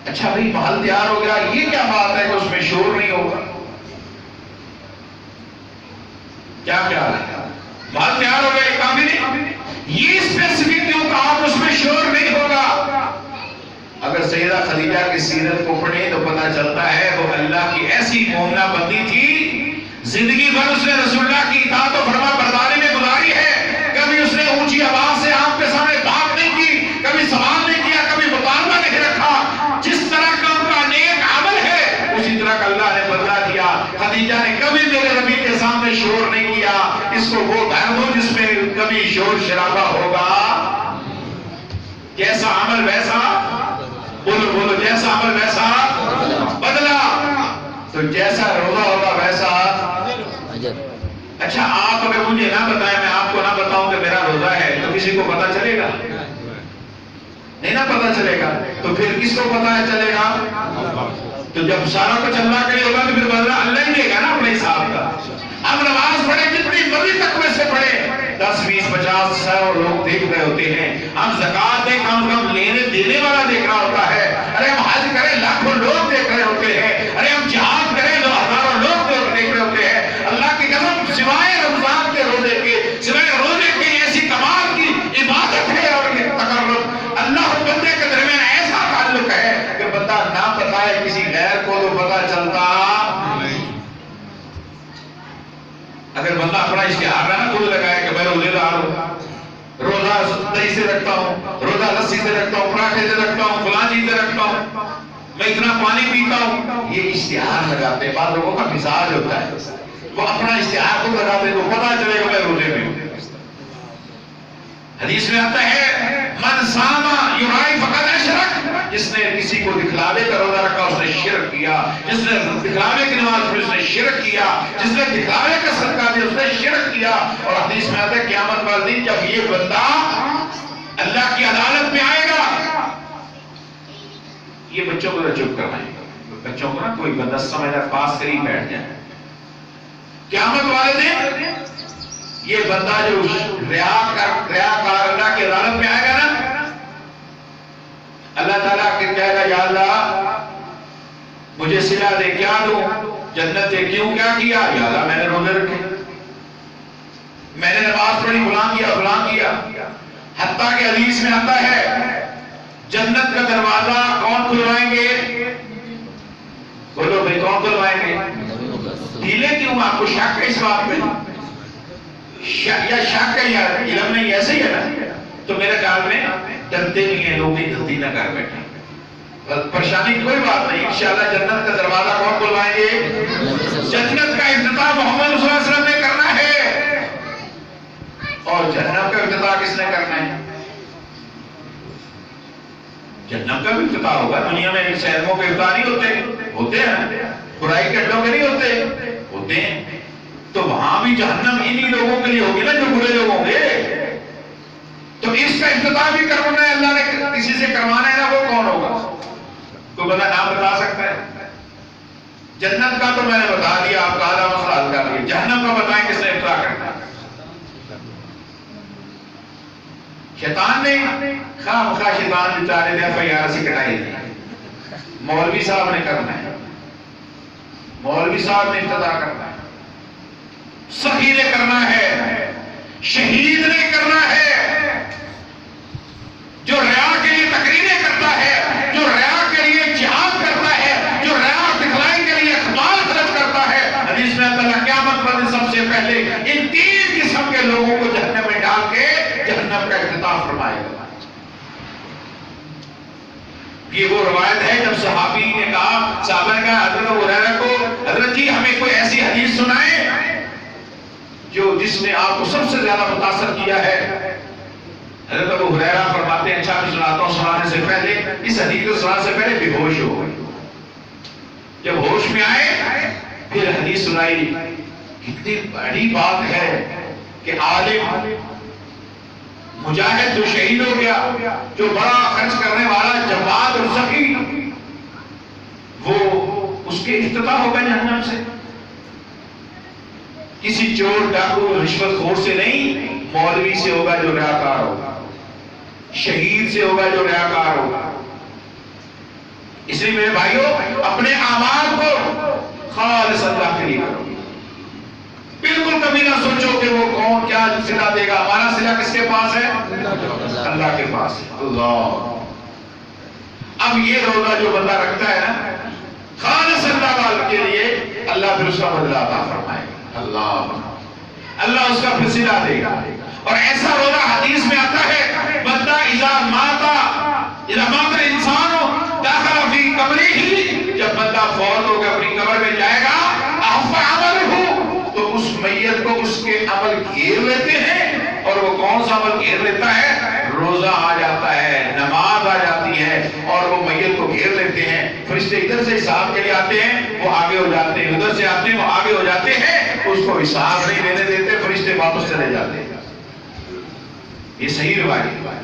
اچھا بھائی محل تیار ہو گیا، یہ کیا بات ہے کہ اس میں شور نہیں ہوگا؟ کیا خیال ہے؟ محل تیار ہو گیا یہ کافی نہیں؟ یہ اسپیسیفک کیوں کہا کہ اس میں شور نہیں ہوگا؟ اگر سیدہ خدیجہ کی سیرت کو پڑھیں تو پتہ چلتا ہے وہ اللہ کی ایسی مومنہ بندی تھی، زندگی بھر اس نے رسول اللہ کی اطاعت و فرما برداری میں گزاری ہے، کبھی اس نے اونچی آواز سے آپ کے سامنے بات نہیں کی، کبھی سوال نہیں کیا، کبھی مطالبہ نہیں رکھا۔ جس طرح کا ان کا نیک عمل ہے اسی طرح کا اللہ نے بدلہ دیا۔ خدیجہ نے کبھی میرے نبی کے سامنے شور نہیں کیا، اس کو وہ گھر ہو جس میں کبھی شور شرابہ ہوگا۔ جیسا عمل ویسا، بولو بولو، جیسا عمل ویسا بدلا، تو جیسا روزہ ہوگا ویسا۔ اچھا آپ اگر مجھے نہ بتائیں، میں آپ کو نہ بتاؤں کہ میرا روزہ ہے، تو کسی کو پتہ چلے گا؟ نہیں نہ پتہ چلے گا، تو پھر کس کو پتہ چلے گا؟ تو جب سارا کچھ اللہ کے لیے ہوگا تو پھر بدلہ اللہ ہی دے گا نا اپنے حساب کا۔ اب نماز پڑھے جتنی مرضی تقوی سے پڑھے، 10 20 50 100 لوگ دیکھ رہے ہوتے ہیں، ہم زکات دیں کم کم لینے دینے والا دیکھ رہا ہوتا ہے، ارے ہم حج کریں لاکھوں لوگ دیکھ رہے ہوتے ہیں، ارے ہم جہاد کریں تو ہزاروں لوگ دیکھ رہے ہوتے ہیں۔ اللہ کی قسم سوائے رمضان کے روزے کے، سوائے روزے کے ایسی کمال کی عبادت ہے اور یہ تقرب اللہ اور بندے کے درمیان ایسا تعلق ہے کہ بندہ نہ بتائے کسی غیر کو تو پتہ چلتا نہیں۔ اگر بندہ اپنا اشتہار نہ خود لگائے کہ میں روزے دار ہوں، روزہ دہی سے رکھتا ہوں، روزہ لسی سے رکھتا ہوں، پراٹھے سے رکھتا ہوں، فلاں چیز سے رکھتا ہوں، میں اتنا پانی پیتا ہوں، یہ اشتہار لگاتے ہیں۔ بعض لوگوں کا مزاج ہوتا ہے وہ اپنا اشتہار خود لگاتے ہیں تو پتہ چلے گا میں روزے میں ہوں۔ حدیث میں آتا ہے من صام یرائی فقد اشرک، جس نے کسی کو دکھلاوے کا روزہ رکھا اس نے شرک کیا، جس نے دکھلاوے کی نماز پڑھی اس نے شرک کیا، جس نے دکھلاوے کا صدقہ دیا اس نے شرک کیا۔ اور حدیث میں آتا ہے قیامت والے دن جب یہ بندہ اللہ کی عدالت میں آئے گا، یہ بچوں کو چپ کروائے گا، بچوں کو نا کوئی بندہ سمجھدار پاس قریب بیٹھ جائے۔ قیامت والے دن یہ بندہ جو ریاکار اللہ کی عدالت میں آئے گا نا، اللہ تعالیٰ کہے گا یا اللہ مجھے صلہ دے، کیا دوں؟ جنت دے، کیوں کیا کیا؟ یا اللہ میں نے روزے رکھے، میں نے نماز پڑھی، فلاں کیا۔ حتیٰ کہ حدیث میں آتا ہے جنت کا دروازہ کون کھلوائیں گے؟ بولو بھائی کون کھلوائیں گے؟ ڈھیلے کیوں؟ آپ کو شک ہے اس بات میں؟ یا شک ہے یا علم نہیں؟ ایسے ہی ہے نا؟ تو میرے خیال میں ڈرتے نہیں ہیں لوگ، غلطی نہ کر بیٹھے، پریشانی کوئی بات نہیں، انشاءاللہ جنت کا دروازہ کون کھلوائیں گے؟ جنت کا افتتاح محمد صلی اللہ علیہ وسلم نے کرنا ہے، اور جہنم کا افتتاح کس نے کرنا ہے؟ جہنم کا بھی افتتاح ہوگا۔ دنیا میں سینموں کے افتتاح نہیں ہوتے ہیں، برائی کے اڈوں کے نہیں ہوتے ہیں، تو وہاں بھی جہنم انہی لوگوں کے لیے ہوگی نا جو برے لوگ ہوں گے۔ تو اس کا افتتاح بھی کروانا ہے، اللہ نے کسی سے کروانا ہے نا، وہ کون ہوگا؟ کوئی بندہ نام بتا سکتا ہے؟ جنت کا تو میں نے بتا دیا، آپ کا آدھا مسئلہ حل کر دیا، جہنم کا بتائیں کس نے افتتاح کرنا ہے؟ شیطان نے خواہ شیطان بیچارے نے FIR سے کٹائی دی، مولوی صاحب نے کرنا ہے، مولوی صاحب نے افتتاح کرنا ہے، سخی نے کرنا ہے، شہید نے کرنا ہے، جو ریا کے لیے تقریریں کرتا ہے، جو ریا کے لیے جہاد کرتا ہے، جو ریا دکھلائی کے لیے اقبال خرچ کرتا ہے، حدیث میں اللہ قیامت پر سب سے پہلے ان 3 قسم کے لوگوں کو جہنم میں ڈال کے جہنم کا افتتاح فرمائے گا۔ یہ وہ روایت ہے جب صحابی نے کہا، صحابہ نے کہا حضرت ابو ہریرہ کو، حضرت جی ہمیں کوئی ایسی حدیث سنائیں جو جس نے آپ کو سب سے زیادہ متاثر کیا ہے۔ حضرت ابو ہریرہ فرماتے ہیں اچھا میں سناتا ہوں، سنانے سے پہلے اس حدیث کو سنانے سے پہلے بے ہوش ہو گئے، جب ہوش میں آئے پھر حدیث سنائی۔ کتنی بڑی بات ہے کہ عالم مجاہد جو شہید ہو گیا، جو بڑا خرچ کرنے والا جواد اور سخی، وہ اس کے افتتاح ہوگا جہنم سے، کسی چور ڈاکو رشوت خور سے نہیں، مولوی سے ہوگا جو ریاکار ہوگا، شہید سے ہوگا جو ریاکار ہوگا۔ اس لیے میرے بھائیوں اپنے اعمال کو خالص اللہ کے لیے کرو، بالکل کبھی نہ سوچو کہ وہ کون کیا صلہ دے گا، ہمارا صلہ کس کے پاس ہے؟ اللہ کے پاس ہے۔ اللہ، اب یہ روزہ جو بندہ رکھتا ہے نا خالص اللہ والے کے لیے، اللہ پھر اس کا بدلہ عطا فرمائے گا، اللہ اس کا پھر صلہ دے گا۔ اور ایسا روزہ حدیث میں آتا ہے بندہ اذا مات الانسان داخل فی قبرہ، جب بندہ فوت ہو کے اپنی قبر میں جائے گا احف عملہ، تو اس میت کو اس کے عمل گھیر لیتے ہیں، اور وہ کون سا عمل گھیر لیتا ہے؟ روزہ آ جاتا ہے، نماز آ جاتی ہے، اور وہ میت کو گھیر لیتے ہیں۔ فرشتے ادھر سے حساب کے لیے آتے ہیں، وہ آگے ہو جاتے ہیں، ادھر سے آتے ہیں، وہ آگے ہو جاتے ہیں، اس کو حساب نہیں دینے دیتے، فرشتے واپس چلے جاتے ہیں۔ یہ صحیح روایت ہے،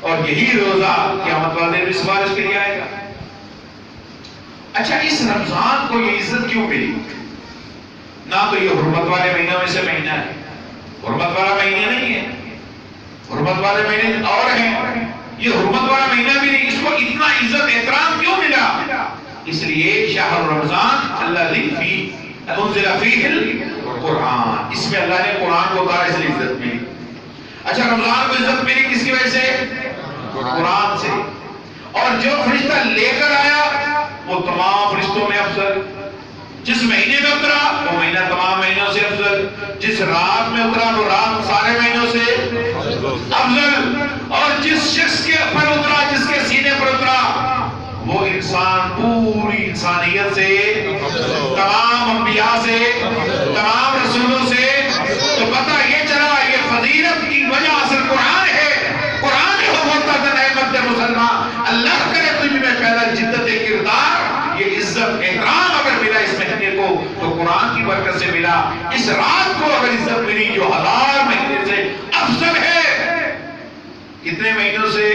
اور یہی روزہ قیامت والے دن سفارش کے لیے آئے گا۔ اچھا، اس رمضان کو یہ عزت کیوں ملی؟ نہ تو یہ حرمت والے مہینوں میں سے مہینہ ہے، حرمت والا مہینہ نہیں ہے، حرمت والے مہینے اور ہیں، یہ حرمت والا مہینہ بھی نہیں، اس کو اتنا عزت احترام کیوں ملا؟ اس لیے شہر رمضان الذی فیہ انزل فیہ القرآن، اس میں اللہ نے قرآن کو اتارا، اس لیے عزت ملی۔ اچھا، رمضان کو عزت ملی کس کی وجہ سے؟ قرآن سے۔ اور جو فرشتہ لے کر آیا وہ تمام فرشتوں میں افضل، جس مہینے میں اترا وہ مہینہ تمام مہینوں سے افضل، جس رات میں اترا وہ رات سارے مہینوں سے افضل، اور جس شخص کے پر اترا، جس کے سینے پر اترا، وہ انسان پوری انسانیت سے، تمام انبیاء سے، تمام رسولوں سے، تو پتہ یہ چلا یہ فضیلت کی وجہ اصل قرآن ہے۔ قرآن ہی ہوتا تھا نعمت مسلمان، اللہ کرے تجھ میں پیدا جدت کردار، یہ عزت احترام اگر ملا اس مہینے کو تو قرآن کی برکت سے ملا۔ اس رات کو اگر عزت ملی جو 1000 مہینے سے افضل ہے، کتنے مہینوں سے؟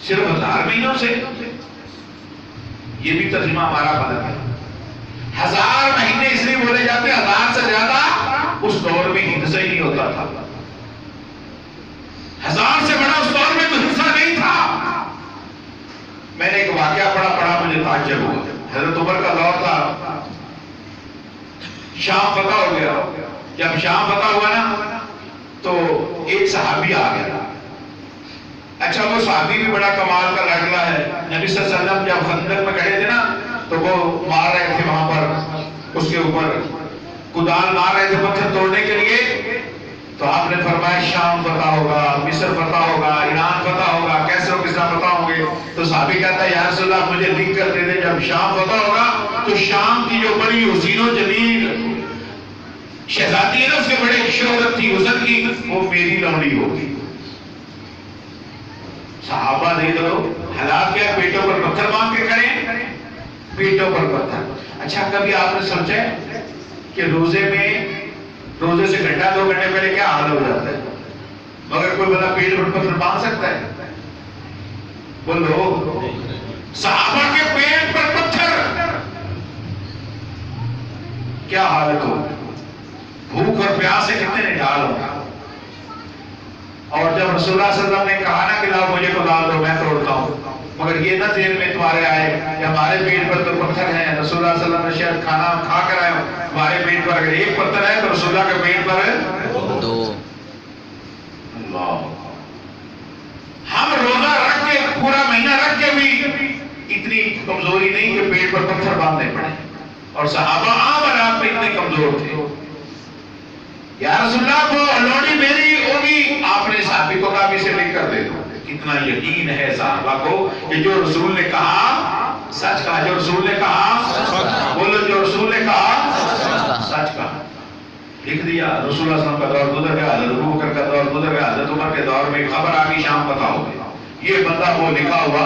صرف 1000 مہینوں سے۔ یہ بھی ترجمہ ہمارا بدل ہے۔ 1000 مہینے اس لیے بولے جاتے ہیں، 1000 سے زیادہ اس دور میں ہندسہ ہی نہیں ہوتا تھا، 1000 سے بڑا اس دور میں تو ہندسہ نہیں تھا۔ میں نے ایک واقعہ پڑھا مجھے تعجب ہوا۔ حضرت عمر کا دور تھا، شام فتح ہو گیا، جب شام فتح ہوا نا تو ایک صحابی آ گیا۔ اچھا، وہ صحابی بھی بڑا کمال کا لڑکا ہے، نبی صلی اللہ علیہ وسلم جب خندق میں کھڑے تھے نا تو وہ مار رہے تھے وہاں پر، اس کے اوپر کدال مار رہے تھے پتھر توڑنے کے لیے، تو آپ نے فرمایا شام فتح ہوگا، مصر فتح ہوگا، ایران فتح ہوگا، کیسے ہو کس طرح فتح ہوں گے؟ تو صحابی کہتا ہے یا رسول اللہ مجھے لکھ کر دے دے، جب شام فتح ہوگا تو شام کی جو بڑی حسین و جمیل شہزادی ہے نا، اس کے بڑے شہرت تھی، حسن کی، وہ میری لونڈی ہوگی۔ صحابہ دیکھ لو حالات کیا، پیٹوں پر پتھر باندھ کے کھڑے، پیٹوں پر پتھر۔ اچھا، کبھی آپ نے سوچا ہے کہ روزے سے گھنٹہ 2 گھنٹے پہلے کیا حال ہو جاتا ہے، مگر کوئی بندہ پیٹ پر پتھر باندھ سکتا ہے؟ بولو، صحابہ کے پیٹ پر پتھر، کیا حالت ہو، بھوک اور پیاس سے کتنے نڈال ہو۔ اور جب رسول اللہ صلی اللہ علیہ وسلم نے کہا نا کہ لاؤ مجھے کو ڈال دو میں توڑتا ہوں، مگر یہ نہ ذہن میں تمہارے آئے کہ ہمارے پیٹ پر تو پتھر ہیں، رسول اللہ صلی اللہ علیہ وسلم نے شاید کھانا کھا کر آئے، ہمارے پیٹ پر اگر ایک پتھر ہے تو رسول اللہ کے پیٹ پر ہے 2۔ اللہ، ہم روزہ رکھ کے پورا مہینہ رکھ کے بھی اتنی کمزوری نہیں کہ پیٹ پر پتھر باندھنے پڑے، اور صحابہ عام حالات میں اتنے کمزور تھے۔ یا رسول اللہ وہ لوڑی میری ہوگی، آپ نے صحابی کو کہا اسے لکھ کر دے دو۔ کتنا یقین ہے صحابہ کو کہ جو رسول نے کہا سچ کہا، جو رسول نے کہا بولو، جو رسول نے کہا سچ کہا، لکھ دیا۔ رسول اللہ صلی اللہ علیہ وسلم کا دور گزر گیا، حضرت ابوبکر کا دور گزر گیا، حضرت عمر کے دور میں خبر آ گئی شام فتح ہو گئی، یہ بندہ وہ لکھا ہوا،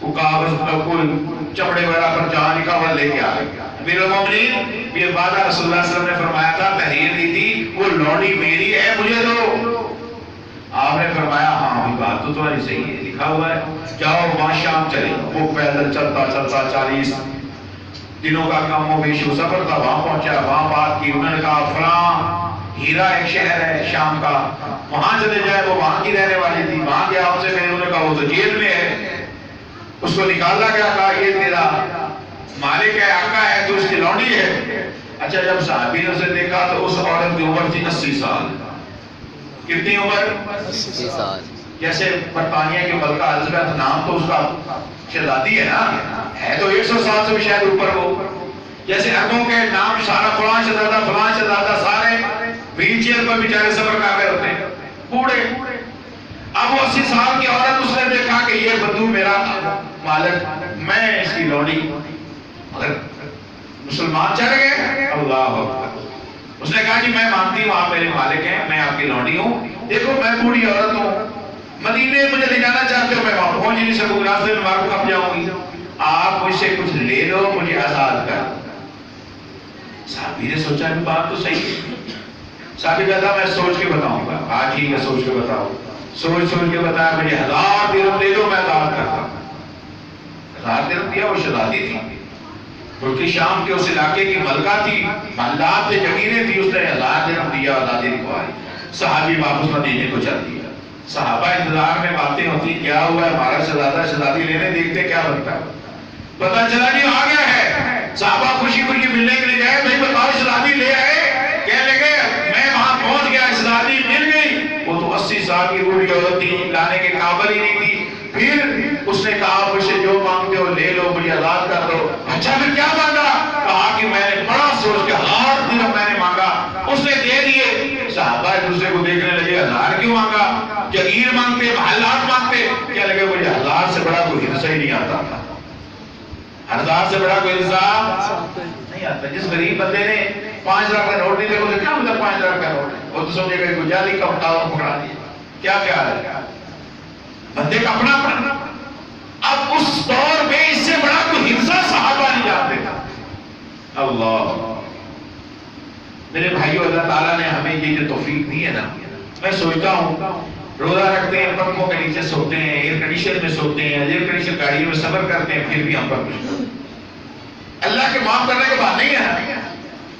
وہ کاغذ پر کوئی چمڑے وغیرہ پر جہاں لکھا ہوا لے کے آ گیا۔ میرے مومنین، یہ وعدہ رسول اللہ صلی اللہ علیہ وسلم نے فرمایا تھا، تحریر دی تھی، وہ لوڑی میری ہے مجھے دو۔ آپ نے فرمایا ہاں بھی بات تو تمہاری صحیح ہے، لکھا ہوا ہے، جاؤ وہاں شام چلے۔ وہ پیدل چلتا 40 دنوں کا کم و بیش سفر تھا، وہاں پہنچا، وہاں بات کی، انہوں نے کہا فلاں ہیرا ایک شہر ہے شام کا، وہاں چلے جائے، وہ وہاں کی رہنے والی تھی، وہاں گیا، ان سے میں نے کہا وہ تو جیل میں ہے، اس کو نکالا گیا، کہا یہ تیرا مالک ہے، آقا ہے، تو اس کی لونڈی ہے۔ اچھا جب صحابی نے اسے دیکھا تو اس عورت کی عمر تھی 80 سال۔ کتنی عمر؟ 80 سال۔ جیسے برطانیہ کی ملکہ الزبیتھ، نام تو اس کا شہزادی ہے نا، ہے تو 100 سال سے بھی شاید اوپر ہو۔ جیسے عربوں کے نام سارا فلاں شہزادہ سارے ویل چیئر پر بیچارے سفر کر رہے ہوتے ہیں، بوڑھے۔ اب وہ 80 سال کی عورت، اس نے دیکھا کہ یہ بدو میرا مالک، میں اس کی لونڈی، مگر مسلمان چڑھ گئے، اللہ اکبر۔ اس نے کہا جی میں مانتی ہوں آپ میرے مالک ہیں، میں آپ کی لونڈی ہوں، دیکھو میں بوڑھی عورت ہوں، مدینے مجھے لے جانا چاہتے ہو، میں وہاں پہنچ نہیں سکوں، راستے میں مارکو کب جاؤں گی، آپ مجھ سے کچھ لے لو، مجھے آزاد کر۔ صحابی نے سوچا کہ بات تو صحیح ہے۔ صحابی کہتا میں سوچ کے بتاؤں گا۔ ہاں ٹھیک ہے، سوچ کے بتاؤ۔ سوچ کے بتایا، مجھے 1000 درہم دے دو، میں آزاد کرتا ہوں۔ 1000 درہم دیا، وہ شہزادی تھی، ملک شام کے اس علاقے کی ملکہ تھی، محلات سے جگیریں تھی، اس نے 1000 درہم دیا، آزادی دکھوائی۔ صحابی واپس مدینے کو چل دیا۔ صحابہ انتظار میں باتیں ہوتی، کیا ہوا ہے، ہمارا شہزادی لینے، دیکھتے کیا بنتا ہے۔ پتہ چلا جی آ گیا ہے۔ صحابہ خوشی ملنے کے لیے گئے، بھائی بتاؤ شہزادی لے آئے؟ کہنے لگے میں وہاں پہنچ گیا، شہزادی مل گئی، وہ تو 80 سال کی بوڑھی عورت تھی، لانے کے قابل ہی نہیں تھی۔ پھر اس نے کہا مجھ سے جو مانگتے ہو لے لو، مجھے آزاد کر دو۔ اچھا پھر کیا مانگا؟ کہا کہ میں نے بڑا سوچ کے 1000 درہم میں نے مانگا، اس نے دے دیے۔ صحابہ ایک دوسرے کو دیکھنے لگے، 1000 کیوں مانگا؟ جگیر مانگتے، محلات مانگتے، کیا لگے مجھے 1000 سے بڑا کوئی حصہ ہی نہیں آتا تھا، 1000 سے بڑا کوئی حصہ نہیں آتا۔ جس غریب بندے نے 5 لاکھ کا نوٹ نہیں دیکھو تو کیا مطلب 5 لاکھ کا نوٹ، وہ تو سمجھے گا کوئی جعلی کا اٹھاوا پکڑا دیا، کیا خیال ہے بندے کا اپنا اپنا۔ اب اس دور میں اس سے بڑا کوئی حصہ صحابہ نہیں جانتے تھا۔ اللہ میرے بھائیو، اللہ تعالیٰ نے ہمیں یہ جو توفیق دی ہے نا، میں سوچتا ہوں روزہ رکھتے ہیں، پنکھوں کے نیچے سوتے ہیں، ایئر کنڈیشن میں سوتے ہیں، ایئر کنڈیشن گاڑیوں میں سفر کرتے ہیں، پھر بھی ہم پر کچھ اللہ کے معاف کرنے کے بعد نہیں ہے۔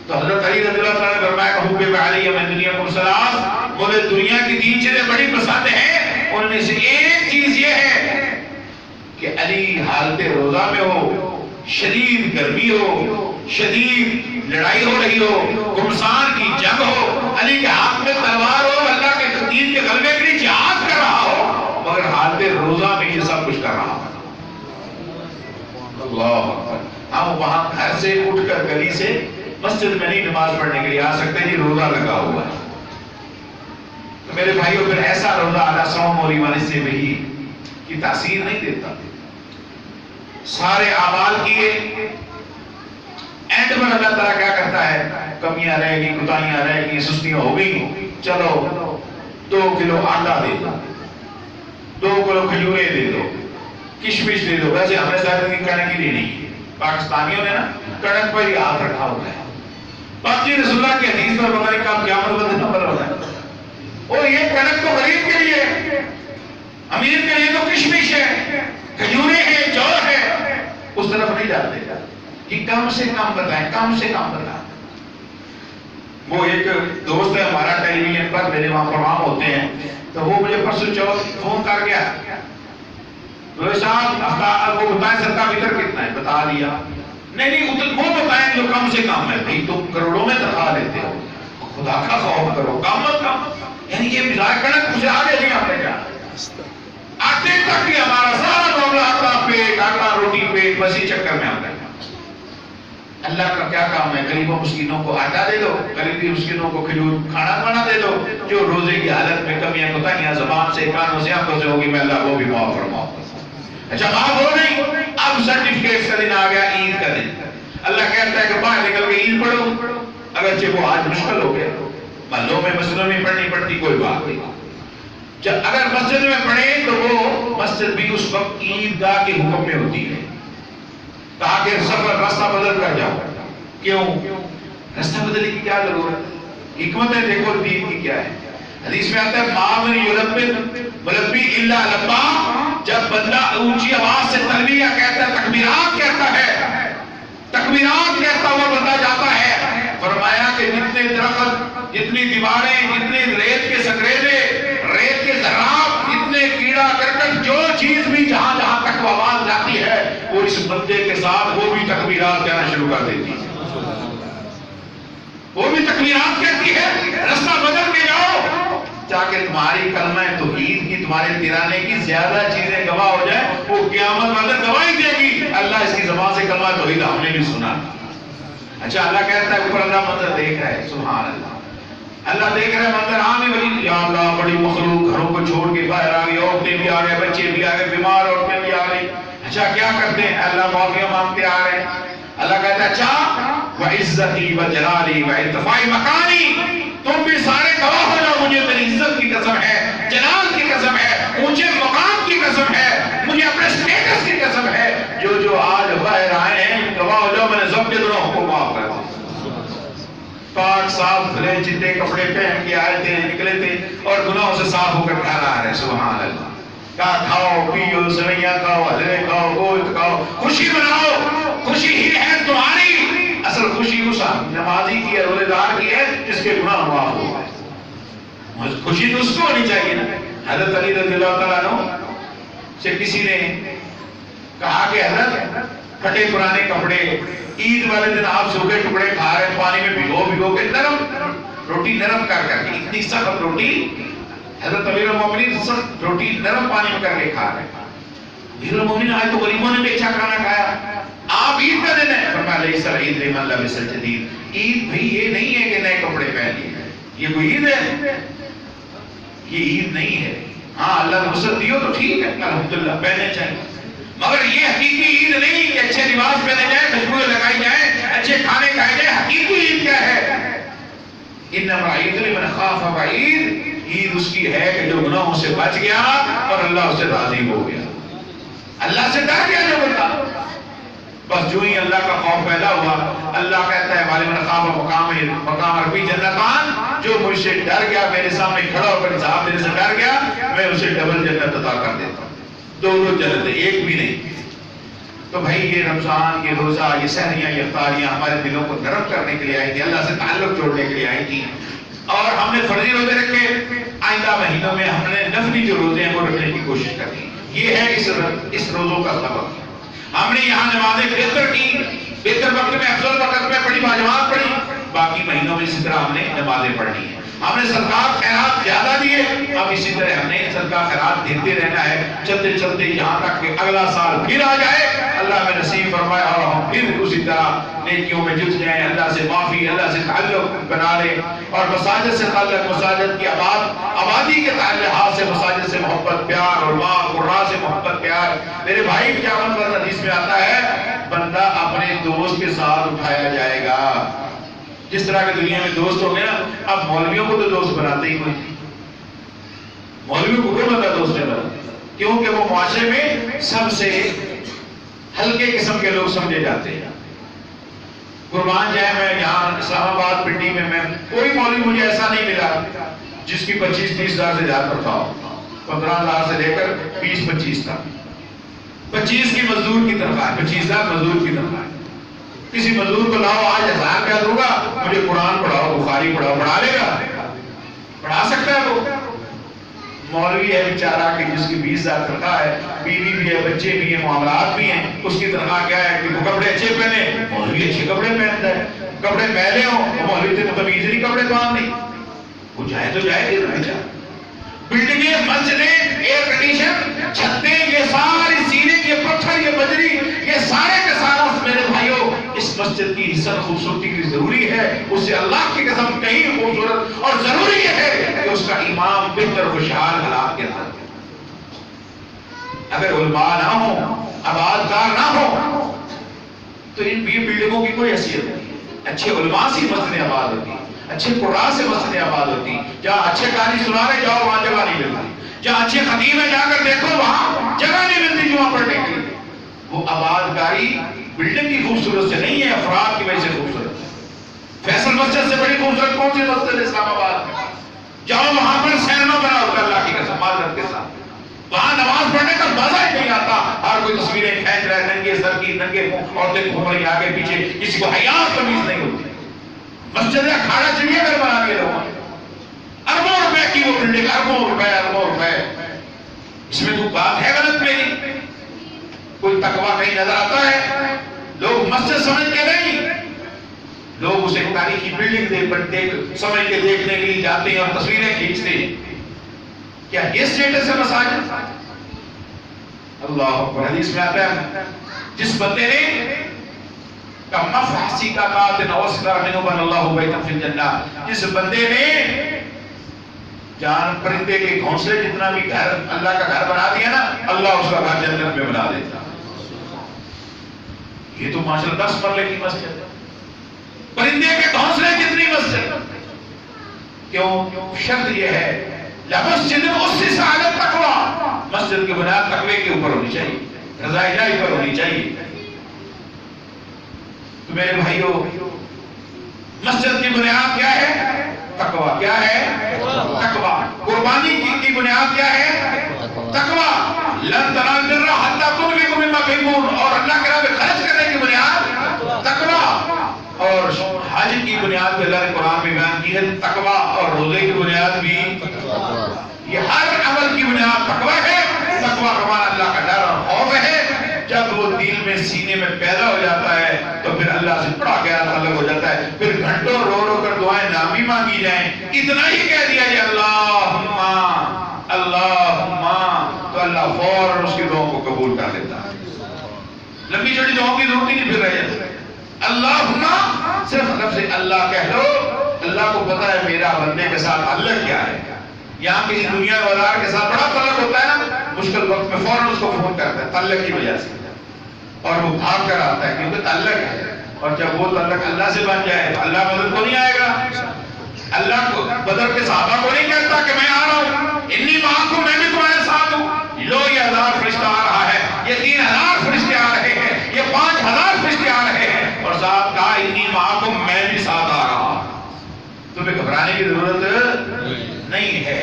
تو حضرت علی رضی اللہ تعالیٰ نے فرمایا کہ حب علی من دنیا کو ثلاث، مجھے دنیا کی 3 چیزیں بڑی پسند ہیں، ان میں سے ایک چیز یہ ہے کہ علی حالت روزہ میں ہو، شدید گرمی ہو، شدید لڑائی ہو رہی ہو، گمسان کی جنگ ہو، علی کے ہاتھ میں تلوار ہو، اللہ کے دین کے غلبے کے لیے جہاد کر رہا ہو، مگر حالت روزہ میں یہ سب کچھ کر رہا ہو۔ اللہ اکبر۔ ہم وہاں گھر سے اٹھ کر گلی سے مسجد میں نہیں نماز پڑھنے کے لیے آ سکتے، جی روزہ لگا ہوا ہے۔ تو میرے بھائیوں، پھر ایسا روزہ علی صوم و ایمان سے بھی کی تاثیر نہیں دیتا۔ سارے اعمال کیے، اینڈ پر اللہ تعالیٰ کیا کرتا ہے، کمیاں رہ گئی، کوتاہیاں رہ گئی، سستیاں ہو گئی، چلو 2 کلو آٹا دے دو، 2 کلو کھجوریں دے دو، کشمش دے دو۔ ویسے ہمیں زیادہ کڑک ہی دینی ہے، پاکستانیوں نے نا کڑک پر ہی ہاتھ رکھا ہوا ہے۔ باقی رسول اللہ کی حدیث پر پتہ نہیں کب قیامت کا دن نمبر ہوتا ہے، اور یہ کڑک تو غریب کے لیے، امیر کے لیے تو کشمش ہے، کھجوریں ہیں، جو ہے، اس طرف نہیں جاتے کہ کم سے کم بتائیں، کم سے کم بتائیں۔ وہ ایک دوست ہے ہمارا، ٹیلی ویژن پر میرے وہاں پروگرام ہوتے ہیں، تو وہ مجھے پرسوں چوتھ فون کر گیا، صاحب وہ بتائیں صدقہ فطر کتنا ہے، بتا دیا۔ نہیں وہ بتائیں جو کم سے کم ہے، بھائی تم کروڑوں میں تنخواہ لیتے ہو، خدا کا خوف کرو، کم از کم، یعنی یہ مزاج کڑک مجھے آگے نہیں آپ نے کیا آتے تک ہی ہمارا سارا معاملہ آتا پیٹ، آٹا روٹی پیٹ، بس ہی چکر میں آتا ہے۔ اللہ کا کیا کام ہے، غریبوں مسکینوں کو آٹا دے دو، غریبی مسکینوں کو کھجور کھانا دے دو، جو روزے کی حالت میں کمیاں کوتاہیاں زبان سے، کانوں سے، آنکھوں سے ہوگی، میں اللہ وہ بھی معاف فرماؤ۔ اچھا معاف ہو نہیں، اب سرٹیفکیٹ کا دن آ گیا، عید کا دن، اللہ کہتا ہے کہ باہر نکل کے عید پڑھو، اگرچہ وہ آج مشکل ہو گیا، محلوں میں مسجدوں میں پڑھنی پڑتی، کوئی بات نہیں، جب اگر مسجد میں پڑھیں تو وہ مسجد بھی اس وقت عیدگاہ کے حکم میں ہوتی ہے، کہا کہ سفر راستہ بدل کر جاؤ۔ کیوں راستہ بدلنے کی کیا ضرورت، حکمت ہے دیکھو دین کی کیا ہے۔ حدیث میں آتا ہے مَا ملبی الا لبا، جب بندہ اونچی آواز سے تلبیہ کہتا ہے، تکبیرات کہتا ہے، تکبیرات کہتا ہوا بندہ جاتا ہے، فرمایا کہ جتنے درخت، جتنی دیواریں، جتنے ریت کے سکریدے، ریت کے ذرات، جتنے کیڑا کرکٹ، جو چیز بھی جہاں جہاں تک آواز جاتی اس بندے کے ساتھ وہ بھی تکبیرات کہنا شروع کر دیتی ہے، وہ بھی تکبیرات کہتی ہے، رستہ بدل کے جاؤ تاکہ تمہاری کلمہ توحید کی، تمہارے ترانے کی زیادہ چیزیں گواہ ہو جائیں۔ وہ قیامت والے گواہی دے گی، اللہ اس کی زبان سے کلمہ توحید ہم نے بھی سنا۔ اچھا اللہ کہتا ہے اوپر اللہ منظر دیکھ رہا ہے، سبحان اللہ، اللہ دیکھ رہا ہے منظر عام ولی، یا اللہ بڑی مخلوق گھروں کو چھوڑ کے باہر آ گئی، عورتیں بھی آ گئے، بچے بھی آ گئے، بیمار عورتیں بھی آ گئی۔ اچھا کیا کرتے ہیں؟ اللہ معافیاں مانگتے آ رہے ہیں۔ اللہ کہتا ہے اچھا وعزتی وجلالی وارتفاع مکانی، تم بھی سارے گواہ ہو جاؤ، مجھے میری عزت کی قسم ہے، جلال کی قسم ہے، اونچے مقام کی قسم ہے، مجھے اپنے سٹیٹس کی قسم ہے، جو آج باہر آئے ہیں گواہ ہو جاؤ، میں نے سب کے گناہوں کو معاف کر دیا۔ پاک صاف دھلے چٹے کپڑے پہن کے آئے تھے، نکلے تھے اور گناہوں سے صاف ہو کر گھر آ رہے، سبحان اللہ۔ کہا کھاؤ پیو، سویاں کھاؤ، حلوے کھاؤ، گوشت کھاؤ، خوشی مناؤ، خوشی ہی ہے تمہاری۔ اصل خوشی اس نمازی کی ہے، روزے دار کی ہے جس کے گناہ معاف ہو گئے۔ خوشی تو اس کو ہونی چاہیے نا۔ حضرت علی رضی اللہ تعالیٰ عنہ سے کسی نے کہا کہ حضرت پھٹے پرانے کپڑے، عید والے دن آپ سوکھے ٹکڑے کھا رہے ہیں، پانی میں بھگو کے نرم روٹی نرم کر کے، اتنی سخت روٹی حضرت امیر المومنین سخت روٹی نرم پانی میں کر کے کھا رہے ہیں۔ امیر المومنین آئے تو غریبوں نے بھی اچھا کھانا کھایا، آپ عید کا دن ہے، فرمایا لیس العید لمن لبس الجدید، عید بھئی یہ نہیں ہے کہ نئے کپڑے پہن لیے، یہ کوئی عید ہے؟ یہ عید نہیں ہے۔ ہاں اللہ نے وسعت دیو تو ٹھیک ہے، الحمدللہ پہنے چاہیے، مگر یہ حقیقی عید نہیں کہ اچھے لباس پہنے جائیں، خوشبوئیں لگائی جائیں، اچھے کھانے کھائے جائیں۔ حقیقی عید کیا ہے؟ انما عید لمن خاف وعید، عید اس کی ہے کہ جو گناہوں سے بچ گیا اور اللہ اس سے راضی ہو گیا، اللہ سے ڈر گیا جو بندہ۔ بس جو ہی اللہ کا خوف پیدا ہوا، اللہ کہتا ہے وَلِمَنْ خَافَ مَقَامَ رَبِّهِ جَنَّتَانِ، جو مجھ سے ڈر گیا، میرے سامنے کھڑا ہو کر حساب دینے سے ڈر گیا، میں اسے ڈبل جنت عطا کر دیتا ہوں، دو جنتیں، ایک بھی نہیں۔ تو بھائی یہ رمضان، یہ روزہ، یہ سحریاں، یہ افطاریاں ہمارے دلوں کو نرم کرنے کے لیے آئی تھی، اللہ سے تعلق جوڑنے کے لیے آئی تھی، اور ہم نے فرضی روزے رکھے، آئندہ مہینوں میں ہم نے نفلی جو روزے ہیں وہ رکھنے کی کوشش کرنی۔ یہ ہے اس روزوں کا سبب۔ ہم نے یہاں نمازیں بہتر کی، بہتر وقت میں، افضل وقت میں پڑھی، باجماعت پڑھی، باقی مہینوں میں اسی طرح ہم نے نمازیں پڑھنی ہیں۔ ہم نے صدقات خیرات زیادہ دیے، اب اسی طرح ہم نے صدقہ خیرات دیتے رہنا ہے، چلتے چلتے یہاں تک کہ اگلا سال پھر آ جائے، اللہ میں نصیب فرمائے اور ہم پھر اسی طرح نیکیوں میں جت جائیں، اللہ سے معافی، اللہ سے تعلق بنا لیں، اور مساجد سے تعلق، مساجد کی آبادی کے تعلقات سے، مساجد سے محبت پیار، اور ماں قرآن سے محبت پیار۔ میرے بھائی قیامت والے حدیث میں آتا ہے بندہ اپنے دوست کے ساتھ اٹھایا جائے گا۔ جس طرح کے دنیا میں دوست ہو گئے نا، اب مولویوں کو تو دوست بناتے ہی کوئی، مولویوں کو کوئی بندہ دوست نہیں بناتا، کیونکہ وہ معاشرے میں سب سے ہلکے قسم کے لوگ سمجھے جاتے ہیں۔ قربان جائے میں یہاں اسلام آباد پنڈی میں کوئی مولوی مجھے ایسا نہیں ملا جس کی 25-30 ہزار سے زیادہ تنخواہ ہو، 15 ہزار سے لے کر 20-25 تک، 25 کی مزدور کی تنخواہ، 25,000 مزدور کی تنخواہ۔ کسی مزدور کو لاؤ آج 1000 روپیہ دوں گا، مجھے قرآن پڑھاؤ، بخاری پڑھاؤ، پڑھا لے گا؟ پڑھا سکتا ہے وہ؟ مولوی ہے بیچارہ کہ جس کی 20,000 تنخواہ ہے، بیوی بھی ہے، بچے بھی ہیں، معاملات بھی ہیں، اس کی تنخواہ کیا ہے کہ وہ کپڑے اچھے پہنے، مولوی اچھے کپڑے پہنتا ہے، کپڑے میلے ہوں، مولوی سے متمیز نہیں کپڑے باندھ نہیں، وہ جائے تو جائے گی بیچارہ۔ بلڈنگیں، مسجدیں، ایئر کنڈیشن، چھتیں، یہ ساری سیلنگ، یہ پتھر، یہ بجری، یہ سارے کے سارا میرے بھائیوں اس مسجد کی حسن خوبصورتی کی ضروری ہے، اس سے اللہ کی قسم کہیں خوبصورت اور ضروری ہے کہ اس کا امام بہتر خوشحال حالات کے اندر۔ اگر علماء نہ ہوں، آبادکار نہ ہوں، تو ان بلڈنگوں کی کوئی حیثیت نہیں۔ اچھے علماء سے مسجدیں آباد ہوتی ہیں، اچھے قرآن سے مسجدیں آباد ہوتی ہیں، جہاں اچھے قاری سنا رہے جاؤ وہاں جگہ نہیں ملتی، جہاں اچھے خطیب ہیں جا کر دیکھو وہاں جگہ نہیں ملتی جمعہ پڑھنے کے لیے۔ وہ آبادکاری بلڈنگ کی خوبصورت سے نہیں ہے، افراد کی وجہ سے خوبصورت۔ فیصل مسجد سے بڑی خوبصورت کون سی مسجد اسلام آباد میں؟ جاؤ وہاں پر سینما بنا ہوتا ہے اللہ کی قسم معذرت کے ساتھ، وہاں نماز پڑھنے کا مزہ ہی نہیں آتا، ہر کوئی تصویریں کھینچ رہا ہے، ننگے سر کی، ننگے منہ، عورتیں گھوم رہی آگے پیچھے، کسی کو حیا تمیز نہیں ہوتی۔ مسجد اکھاڑا چڑیا گھر بنا کے لوگوں نے، اربوں روپے کی وہ بلڈنگ، اربوں روپے، اربوں روپے، اس میں تو بات ہے غلط میری؟ کوئی کوئی تقویٰ کہیں نظر آتا ہے؟ لوگ مسجد سمجھ کے نہیں، لوگ اسے تاریخی بلڈنگ سمجھ کے دیکھنے کے لیے جاتے ہیں اور تصویریں کھینچتے ہیں. کیا یہ اسٹیٹس ہے مساجد؟ اللہ اکبر. حدیث میں آتا ہے جس بندے نے جس بندے نے جان پرندے کے گھونسلے جتنا بھی گھر اللہ کا گھر بنا دیا نا، اللہ اس کا گھر جنت میں بنا دیتا. یہ تو ماشاءاللہ 10 مرلے کی مسجد ہے، پرندے کے گھونسلے جتنی مسجد. کیوں؟ شرط یہ ہے لمسجد اسس علی التقوی، مسجد کی بنیاد تقوی کے اوپر ہونی چاہیے، رضا الہی پر ہونی چاہیے. تو میرے بھائیو، مسجد کی بنیاد کیا ہے؟ تقوی. کیا ہے؟ تقوی. قربانی کی بنیاد کیا ہے؟ تقوی. لن تنالوا البر حتی تنفقوا مما تحبون، اور اللہ کے راہ میں خرچ کرنے کی بنیاد تقوی. اور حج کی بنیاد پہ اللہ نے قرآن میں بیان کی ہے تقوی، اور روزے کی بنیاد بھی تقوی. یہ ہر عمل کی بنیاد تقوی ہے. تقوی ہمارا اللہ کا ڈر اور خوف ہے. جب وہ دل میں سینے میں پیدا ہو جاتا ہے تو پھر اللہ سے بڑا گہرا تعلق ہو جاتا ہے. پھر گھنٹوں رو رو کر دعائیں نہ بھی مانگی جائیں، اتنا ہی کہہ دیا جائے اللہم اللہم، تو اللہ فوراً اس کی دعاؤں کو قبول کر لیتا ہے. لمبی چوڑی دعاؤں کی ضرورت ہی نہیں پھر رہی. اللہم صرف لفظ اللہ کہہ لو، اللہ کو پتا ہے میرا بندے کے ساتھ تعلق کیا ہے. یہاں کسی دنیا بازار کے ساتھ بڑا تعلق ہوتا ہے نا، مشکل وقت میں فوراً اس کو فون کرتا ہے تعلق کی وجہ سے، اور وہ بھاگ کر آتا ہے کیونکہ تعلق ہے. اور جب وہ تعلق اللہ سے بن جائے تو اللہ مدد کو نہیں آئے گا. اللہ کو بدر کے صحابہ کو نہیں کہتا کہ میں آ رہا ہوں، انی معکم، میں بھی تمہارے ساتھ ہوں. لو یہ 1000 فرشتہ آ رہا ہے، یہ 3000 فرشتے آ رہے ہیں، یہ 5000 فرشتے آ رہے ہیں، اور ساتھ کہا انی معکم، میں بھی ساتھ آ رہا ہوں. تمہیں گھبرانے کی ضرورت نہیں ہے.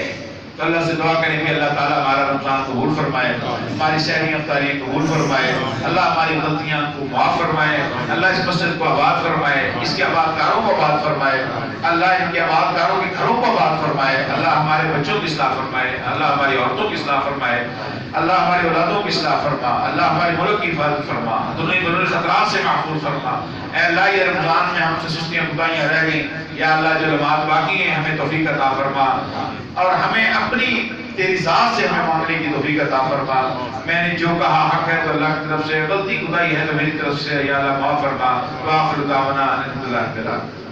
تو اللہ سے دعا کریں کہ اللہ تعالیٰ ہمارا رمضان قبول فرمائے، ہماری سحری افطاری قبول فرمائے، اللہ ہماری غلطیاں کو معاف فرمائے، اللہ اس مسجد کو آباد فرمائے، اس کے آباد کاروں کو آباد فرمائے، اللہ ان کے آباد کاروں کے گھروں کو آباد فرمائے، اللہ ہمارے بچوں کی اصلاح فرمائے، اللہ ہماری عورتوں کی اصلاح فرمائے، اللہ ہماری اولادوں کی اصلاح فرما، اللہ ہمارے ملک کی حفاظت فرما، دنیا خطرات سے محفوظ فرما. اے اللہ یہ رمضان میں ہم سے سستیاں کوتاہیاں رہ گئیں، یا اللہ جو نماز باقی ہیں ہمیں توفیق عطا فرما، اور ہمیں اپنی تیری ذات سے ہمیں مانگنے کی توفیق عطا فرما. میں نے جو کہا حق ہے تو اللہ کی طرف سے، غلطی کوتاہی ہے تو میری طرف سے یا اللہ معاف فرما. وآخر دعوانا ان الحمد للہ رب العالمین.